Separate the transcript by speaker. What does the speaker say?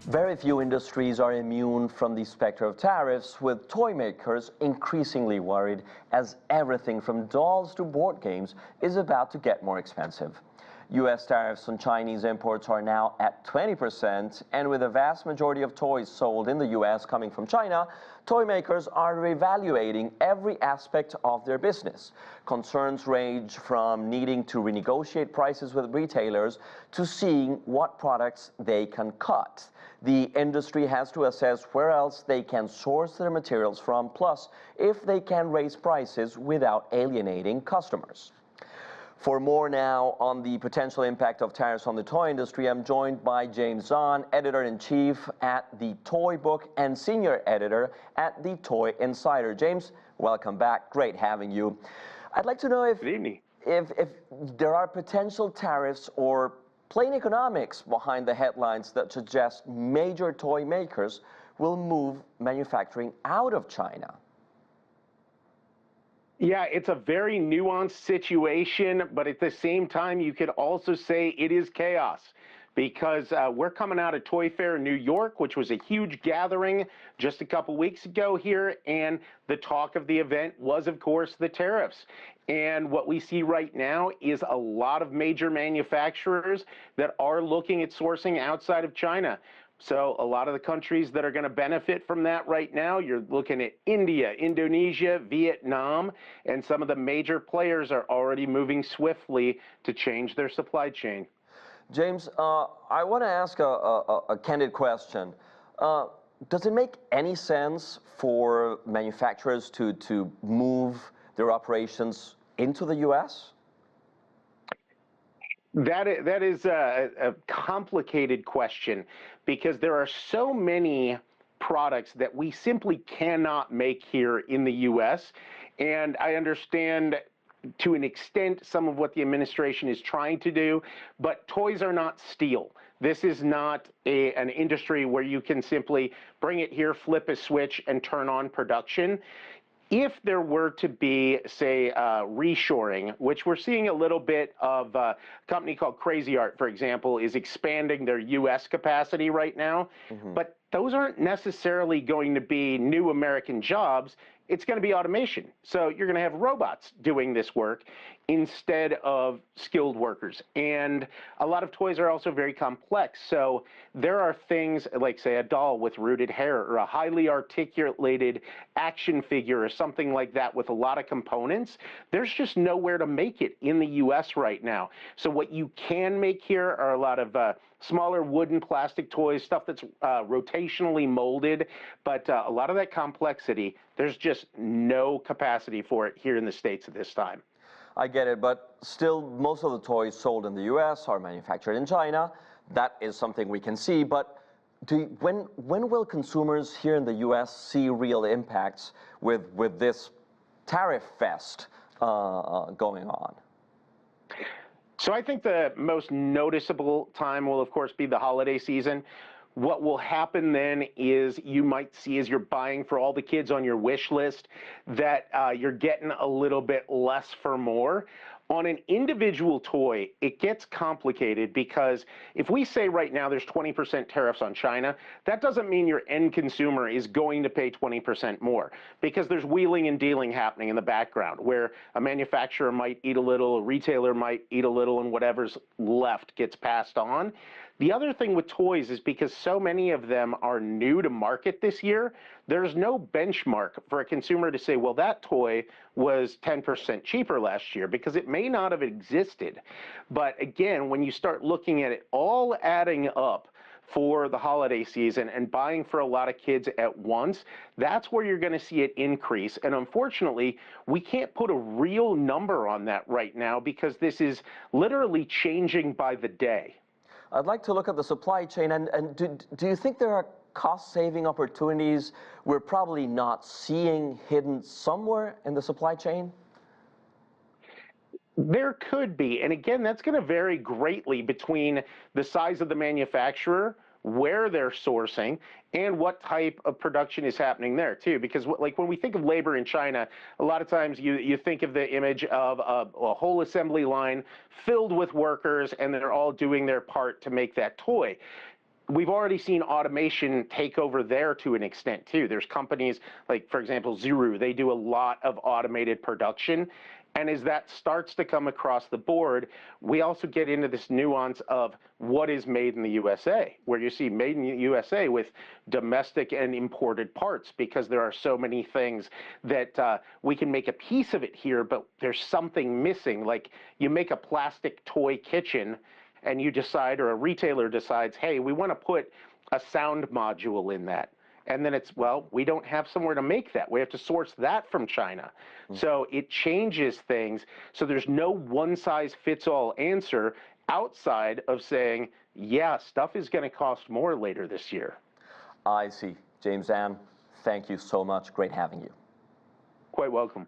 Speaker 1: Very few industries are immune from the specter of tariffs, with toy makers increasingly worried as everything from dolls to board games is about to get more expensive. U.S. tariffs on Chinese imports are now at 20%, and with the vast majority of toys sold in the U.S. coming from China, toy makers are reevaluating every aspect of their business. Concerns range from needing to renegotiate prices with retailers to seeing what products they can cut. The industry has to assess where else they can source their materials from, plus if they can raise prices without alienating customers. For more now on the potential impact of tariffs on the toy industry, I'm joined by James Zahn, editor-in-chief at The Toy Book and senior editor at The Toy Insider. James, welcome back. Great having you. I'd like to know if there are potential tariffs or plain economics behind the headlines that suggest major toy makers will move manufacturing out of China.
Speaker 2: Yeah, it's a very nuanced situation, but at the same time, you could also say it is chaos because we're coming out of Toy Fair in New York, which was a huge gathering just a couple weeks ago here, and the talk of the event was, of course, the tariffs. And what we see right now is a lot of major manufacturers that are looking at sourcing outside of China. So a lot of the countries that are going to benefit from that right now, you're looking at India, Indonesia, Vietnam, and some of the major players are already moving swiftly to change their supply chain.
Speaker 1: James, I want to ask a candid question. Does it make any sense for manufacturers to move their operations into the U.S.?
Speaker 2: That is a complicated question because there are so many products that we simply cannot make here in the U.S. And I understand to an extent some of what the administration is trying to do, but toys are not steel. This is not an industry where you can simply bring it here, flip a switch, and turn on production. If there were to be, say, reshoring, which we're seeing a little bit of, a company called Crazy Art, for example, is expanding their U.S. capacity right now, but those aren't necessarily going to be new American jobs. It's going to be automation. So you're going to have robots doing this work instead of skilled workers. And a lot of toys are also very complex. So there are things like, say, a doll with rooted hair or a highly articulated action figure or something like that with a lot of components. There's just nowhere to make it in the U.S. right now. So what you can make here are a lot of smaller wooden plastic toys, stuff that's rotationally molded, but a lot of that complexity, there's just no capacity for it here in the States at this time.
Speaker 1: I get it, but still most of the toys sold in the U.S. are manufactured in China. That is something we can see, but when will consumers here in the U.S. see real impacts with this tariff fest going on?
Speaker 2: So I think the most noticeable time will, of course, be the holiday season. What will happen then is you might see as you're buying for all the kids on your wish list that you're getting a little bit less for more. On an individual toy, it gets complicated because if we say right now there's 20% tariffs on China, that doesn't mean your end consumer is going to pay 20% more because there's wheeling and dealing happening in the background where a manufacturer might eat a little, a retailer might eat a little, and whatever's left gets passed on. The other thing with toys is because so many of them are new to market this year, there's no benchmark for a consumer to say, well, that toy was 10% cheaper last year because it may not have existed. But again, when you start looking at it all adding up for the holiday season and buying for a lot of kids at once, that's where you're going to see it increase. And unfortunately, we can't put a real number on that right now because this is literally changing by the day.
Speaker 1: I'd like to look at the supply chain, and do you think there are cost-saving opportunities we're probably not seeing hidden somewhere in the supply chain?
Speaker 2: There could be, and again, that's going to vary greatly between the size of the manufacturer, where they're sourcing, and what type of production is happening there too. Because like when we think of labor in China, a lot of times you think of the image of a whole assembly line filled with workers and they're all doing their part to make that toy. we've already seen automation take over there to an extent too. There's companies like, for example, Zuru, they do a lot of automated production. And as that starts to come across the board, we also get into this nuance of what is made in the USA, where you see made in the USA with domestic and imported parts, because there are so many things that we can make a piece of it here, but there's something missing. Like you make a plastic toy kitchen and you decide, or a retailer decides, hey, we want to put a sound module in that. And then it's, well, we don't have somewhere to make that. We have to source that from China. So it changes things. So there's no one-size-fits-all answer outside of saying, yeah, stuff is going to cost more later this year.
Speaker 1: I see. James Zahn, thank you so much. Great having you.
Speaker 2: Quite welcome.